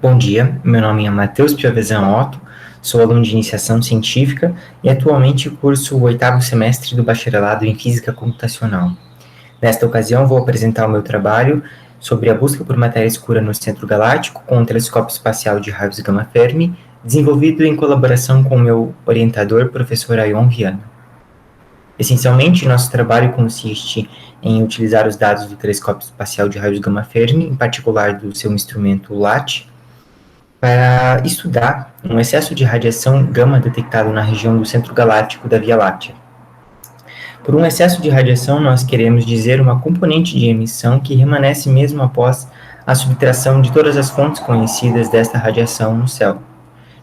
Bom dia, meu nome é Matheus Piovesan Otto, sou aluno de iniciação científica e atualmente curso o 8º semestre do bacharelado em Física Computacional. Nesta ocasião vou apresentar o meu trabalho sobre a busca por matéria escura no centro galáctico com o telescópio espacial de raios gama Fermi, desenvolvido em colaboração com o meu orientador, professor Ayon Viana. Essencialmente, nosso trabalho consiste em utilizar os dados do telescópio espacial de raios gama Fermi, em particular do seu instrumento LAT, para estudar um excesso de radiação gama detectado na região do centro galáctico da Via Láctea. Por um excesso de radiação, nós queremos dizer uma componente de emissão que remanesce mesmo após a subtração de todas as fontes conhecidas desta radiação no céu.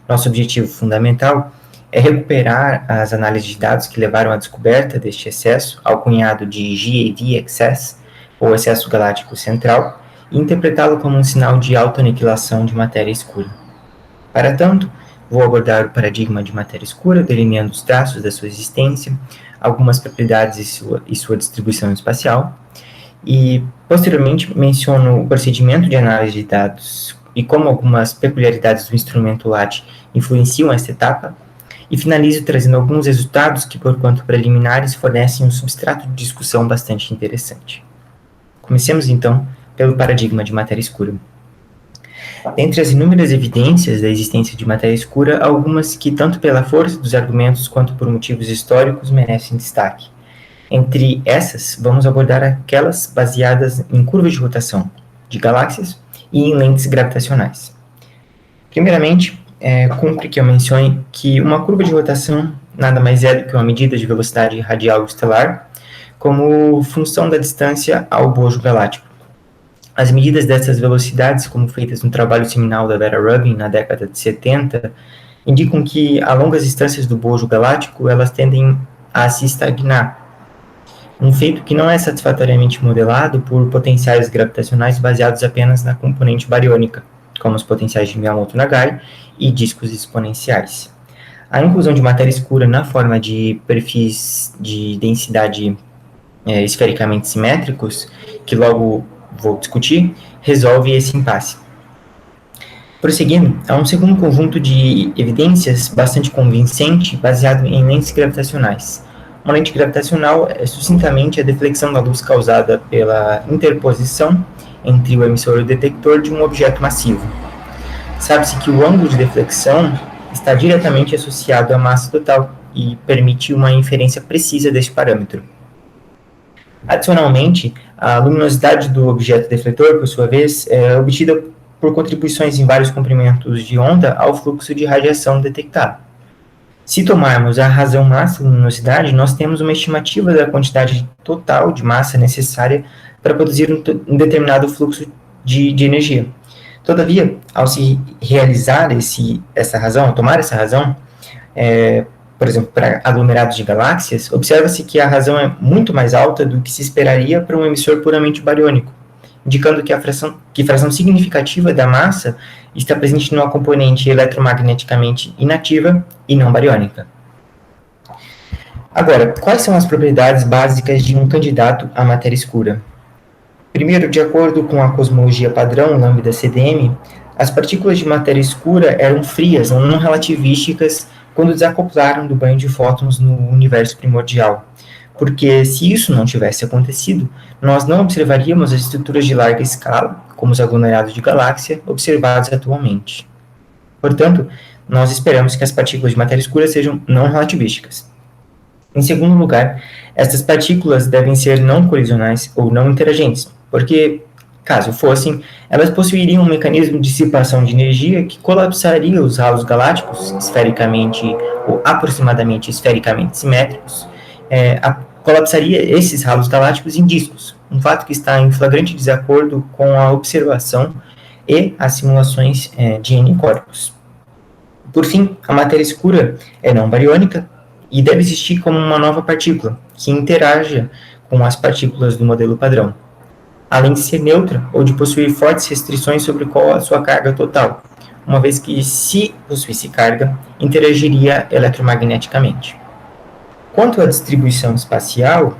Nosso objetivo fundamental é recuperar as análises de dados que levaram à descoberta deste excesso, alcunhado de GAV excess, ou excesso galáctico central, e interpretá-lo como um sinal de autoaniquilação de matéria escura. Para tanto, vou abordar o paradigma de matéria escura, delineando os traços da sua existência, algumas propriedades e sua distribuição espacial, e, posteriormente, menciono o procedimento de análise de dados e como algumas peculiaridades do instrumento LAT influenciam esta etapa, e finalizo trazendo alguns resultados que, por quanto preliminares, fornecem um substrato de discussão bastante interessante. Comecemos, então, pelo paradigma de matéria escura. Dentre as inúmeras evidências da existência de matéria escura, há algumas que, tanto pela força dos argumentos quanto por motivos históricos, merecem destaque. Entre essas, vamos abordar aquelas baseadas em curvas de rotação de galáxias e em lentes gravitacionais. Primeiramente, cumpre que eu mencione que uma curva de rotação nada mais é do que uma medida de velocidade radial estelar como função da distância ao bojo galáctico. As medidas dessas velocidades, como feitas no trabalho seminal da Vera Rubin na década de 70, indicam que a longas distâncias do bojo galáctico elas tendem a se estagnar, um feito que não é satisfatoriamente modelado por potenciais gravitacionais baseados apenas na componente bariônica, como os potenciais de Miyamoto-Nagai e discos exponenciais. A inclusão de matéria escura na forma de perfis de densidade esfericamente simétricos, que logo vou discutir, resolve esse impasse. Prosseguindo, há um segundo conjunto de evidências bastante convincente baseado em lentes gravitacionais. Uma lente gravitacional é sucintamente a deflexão da luz causada pela interposição entre o emissor e o detector de um objeto massivo. Sabe-se que o ângulo de deflexão está diretamente associado à massa total e permite uma inferência precisa deste parâmetro. Adicionalmente, a luminosidade do objeto defletor, por sua vez, é obtida por contribuições em vários comprimentos de onda ao fluxo de radiação detectado. Se tomarmos a razão massa-luminosidade, nós temos uma estimativa da quantidade total de massa necessária para produzir um determinado fluxo de energia. Todavia, ao se realizar tomar essa razão, por exemplo, para aglomerados de galáxias, observa-se que a razão é muito mais alta do que se esperaria para um emissor puramente bariônico, indicando que fração significativa da massa está presente numa componente eletromagneticamente inativa e não bariônica. Agora, quais são as propriedades básicas de um candidato à matéria escura? Primeiro, de acordo com a cosmologia padrão lambda-CDM, as partículas de matéria escura eram frias ou não relativísticas quando desacoplaram do banho de fótons no universo primordial, porque se isso não tivesse acontecido, nós não observaríamos as estruturas de larga escala, como os aglomerados de galáxia, observados atualmente. Portanto, nós esperamos que as partículas de matéria escura sejam não relativísticas. Em segundo lugar, estas partículas devem ser não colisionais ou não interagentes, porque, caso fossem, elas possuiriam um mecanismo de dissipação de energia que colapsaria os halos galácticos, esfericamente ou aproximadamente esfericamente simétricos, colapsaria esses halos galácticos em discos, um fato que está em flagrante desacordo com a observação e as simulações de N-corpos. Por fim, a matéria escura é não bariônica e deve existir como uma nova partícula, que interaja com as partículas do modelo padrão, além de ser neutra ou de possuir fortes restrições sobre qual a sua carga total, uma vez que, se possuísse carga, interagiria eletromagneticamente. Quanto à distribuição espacial,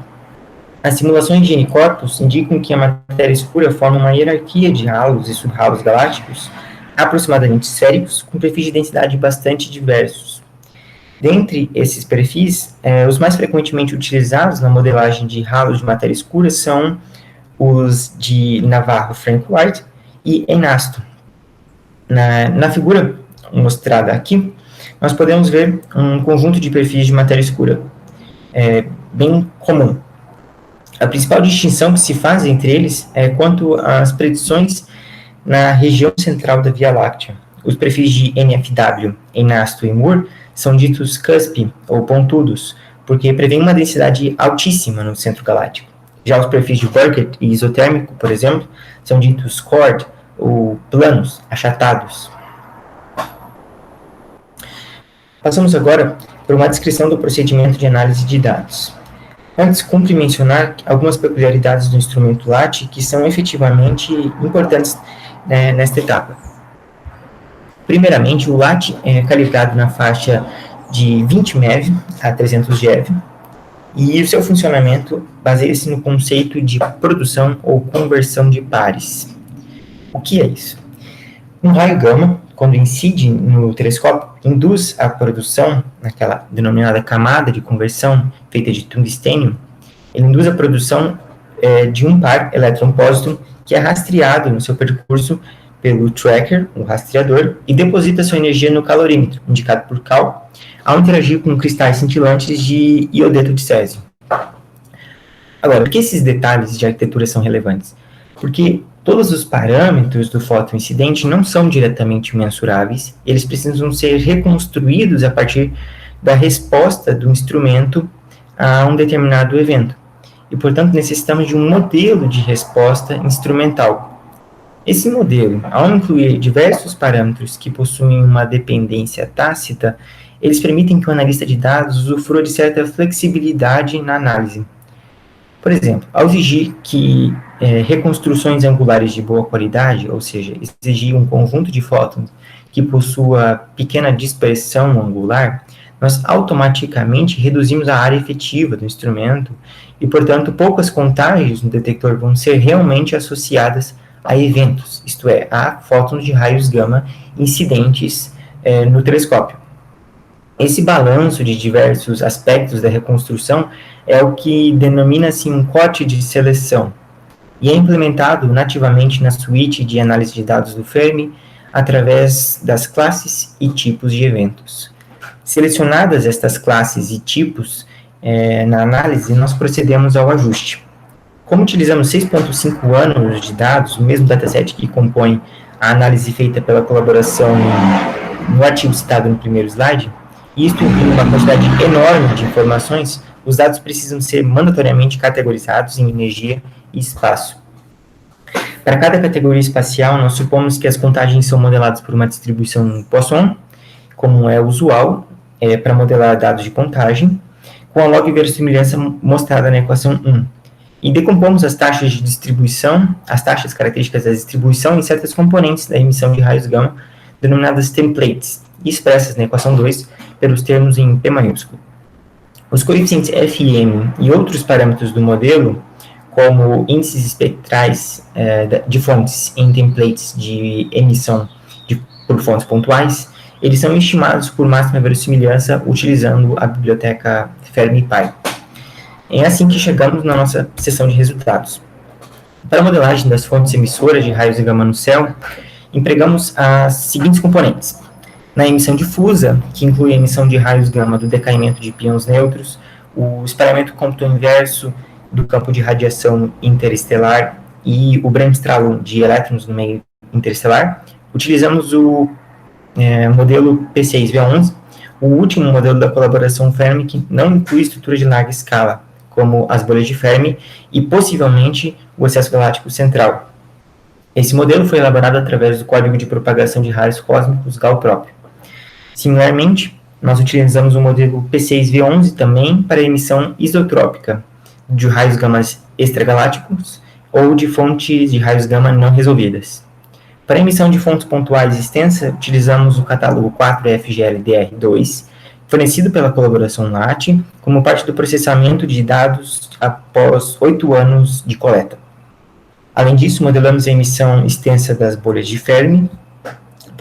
as simulações de N-corpos indicam que a matéria escura forma uma hierarquia de halos e subhalos galácticos aproximadamente esféricos, com perfis de densidade bastante diversos. Dentre esses perfis, os mais frequentemente utilizados na modelagem de ralos de matéria escura são os de Navarro-Frank White e Einasto. Na figura mostrada aqui, nós podemos ver um conjunto de perfis de matéria escura bem comum. A principal distinção que se faz entre eles é quanto às predições na região central da Via Láctea. Os perfis de NFW, Einasto e Moore são ditos cusp ou pontudos, porque prevêem uma densidade altíssima no centro galáctico. Já os perfis de Burkett e isotérmico, por exemplo, são ditos chord ou planos, achatados. Passamos agora por uma descrição do procedimento de análise de dados. Antes, cumpre mencionar algumas peculiaridades do instrumento LAT que são efetivamente importantes nesta etapa. Primeiramente, o LAT é calibrado na faixa de 20 MeV a 300 GeV, e o seu funcionamento baseia-se no conceito de produção ou conversão de pares. O que é isso? Um raio gama, quando incide no telescópio, induz a produção, naquela denominada camada de conversão feita de tungstênio, ele induz a produção de um par elétron-pósitron que é rastreado no seu percurso pelo tracker, o rastreador, e deposita sua energia no calorímetro, indicado por cal, ao interagir com cristais cintilantes de iodeto de césio. Agora, por que esses detalhes de arquitetura são relevantes? Porque todos os parâmetros do fóton incidente não são diretamente mensuráveis, eles precisam ser reconstruídos a partir da resposta do instrumento a um determinado evento. E, portanto, necessitamos de um modelo de resposta instrumental. Esse modelo, ao incluir diversos parâmetros que possuem uma dependência tácita, eles permitem que o analista de dados usufrua de certa flexibilidade na análise. Por exemplo, ao exigir que reconstruções angulares de boa qualidade, ou seja, exigir um conjunto de fótons que possua pequena dispersão angular, nós automaticamente reduzimos a área efetiva do instrumento e, portanto, poucas contagens no detector vão ser realmente associadas a eventos, isto é, a fótons de raios gama incidentes no telescópio. Esse balanço de diversos aspectos da reconstrução é o que denomina-se um corte de seleção, e é implementado nativamente na suíte de análise de dados do Fermi através das classes e tipos de eventos. Selecionadas estas classes e tipos na análise, nós procedemos ao ajuste. Como utilizamos 6.5 anos de dados, o mesmo dataset que compõe a análise feita pela colaboração no artigo citado no primeiro slide, e isto inclui uma quantidade enorme de informações, os dados precisam ser mandatoriamente categorizados em energia e espaço. Para cada categoria espacial, nós supomos que as contagens são modeladas por uma distribuição Poisson, como é usual para modelar dados de contagem, com a log verossimilhança mostrada na equação 1. E decompomos as taxas de distribuição, as taxas características da distribuição em certas componentes da emissão de raios gama, denominadas templates, expressas na equação 2 pelos termos em P maiúsculo. Os coeficientes F e M e outros parâmetros do modelo, como índices espectrais de fontes em templates de emissão por fontes pontuais, eles são estimados por máxima verossimilhança utilizando a biblioteca Fermi-Pi. É assim que chegamos na nossa seção de resultados. Para a modelagem das fontes emissoras de raios gama no céu, empregamos as seguintes componentes. Na emissão difusa, que inclui a emissão de raios gama do decaimento de pions neutros, o espalhamento cômputo inverso do campo de radiação interestelar e o Bremsstrahlung de elétrons no meio interestelar, utilizamos o modelo P6V11, o último modelo da colaboração Fermi, que não inclui estrutura de larga escala, como as bolhas de Fermi e possivelmente o excesso galáctico central. Esse modelo foi elaborado através do código de propagação de raios cósmicos Gauss próprio. Similarmente, nós utilizamos o modelo P6V11 também para emissão isotrópica de raios gama extragalácticos ou de fontes de raios gama não resolvidas. Para emissão de fontes pontuais extensa, utilizamos o catálogo 4FGLDR2, fornecido pela colaboração LAT, como parte do processamento de dados após 8 anos de coleta. Além disso, modelamos a emissão extensa das bolhas de Fermi,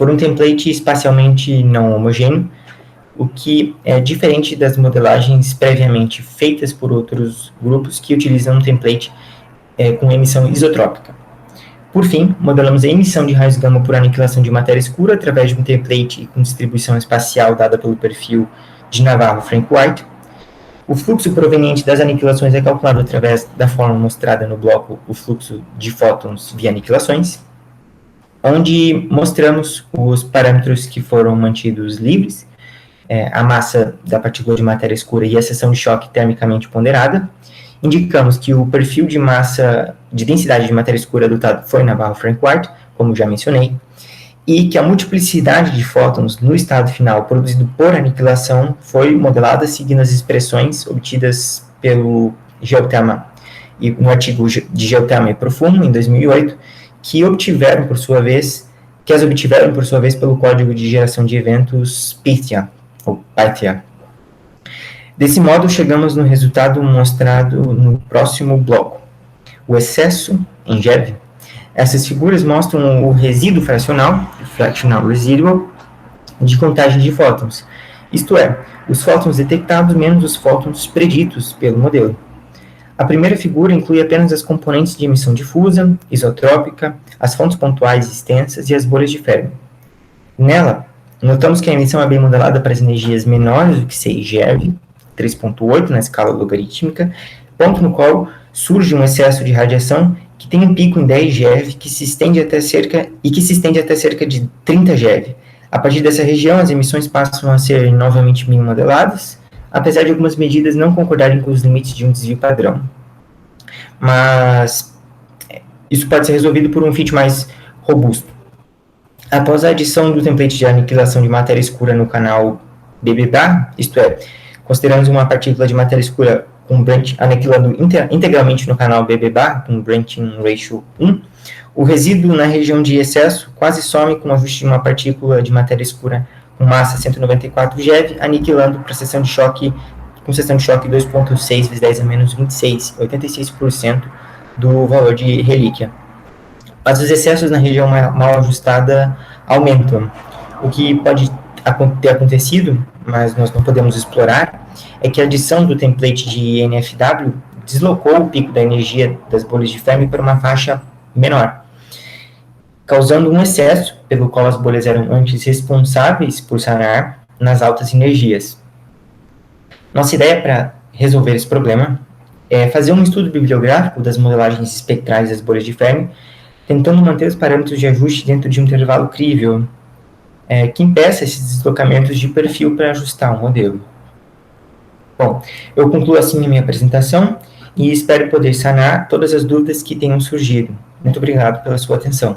por um template espacialmente não homogêneo, o que é diferente das modelagens previamente feitas por outros grupos que utilizam um template com emissão isotrópica. Por fim, modelamos a emissão de raios gama por aniquilação de matéria escura através de um template com distribuição espacial dada pelo perfil de Navarro-Frank-White. O fluxo proveniente das aniquilações é calculado através da forma mostrada no bloco o fluxo de fótons via aniquilações, onde mostramos os parâmetros que foram mantidos livres, a massa da partícula de matéria escura e a seção de choque termicamente ponderada. Indicamos que o perfil de massa, de densidade de matéria escura adotado foi Navarro-Frank-White, como já mencionei, e que a multiplicidade de fótons no estado final produzido por aniquilação foi modelada seguindo as expressões obtidas pelo Geotherma, e no artigo de Geotherma e Profumo, em 2008, que as obtiveram, por sua vez, pelo código de geração de eventos Pythia, ou Pythia. Desse modo, chegamos no resultado mostrado no próximo bloco. O excesso em GeV. Essas figuras mostram o resíduo fracional, fractional residual, de contagem de fótons. Isto é, os fótons detectados menos os fótons preditos pelo modelo. A primeira figura inclui apenas as componentes de emissão difusa, isotrópica, as fontes pontuais extensas e as bolhas de Fermi. Nela, notamos que a emissão é bem modelada para as energias menores do que 6 GeV, 3.8 na escala logarítmica, ponto no qual surge um excesso de radiação que tem um pico em 10 GeV que se estende até cerca de 30 GeV. A partir dessa região, as emissões passam a ser novamente bem modeladas, apesar de algumas medidas não concordarem com os limites de um desvio padrão. Mas isso pode ser resolvido por um fit mais robusto. Após a adição do template de aniquilação de matéria escura no canal BB-bar, isto é, consideramos uma partícula de matéria escura com branch aniquilando integralmente no canal BB-bar, com branching ratio 1, o resíduo na região de excesso quase some com o ajuste de uma partícula de matéria escura com massa 194 GeV, aniquilando para seção de choque, com seção de choque 2.6 vezes 10 a menos 26, 86% do valor de relíquia. Mas os excessos na região mal ajustada aumentam. O que pode ter acontecido, mas nós não podemos explorar, é que a adição do template de NFW deslocou o pico da energia das bolhas de Fermi para uma faixa menor, causando um excesso, pelo qual as bolhas eram antes responsáveis por sanar nas altas energias. Nossa ideia para resolver esse problema é fazer um estudo bibliográfico das modelagens espectrais das bolhas de Fermi, tentando manter os parâmetros de ajuste dentro de um intervalo crível, que impeça esses deslocamentos de perfil para ajustar o modelo. Bom, eu concluo assim a minha apresentação e espero poder sanar todas as dúvidas que tenham surgido. Muito obrigado pela sua atenção.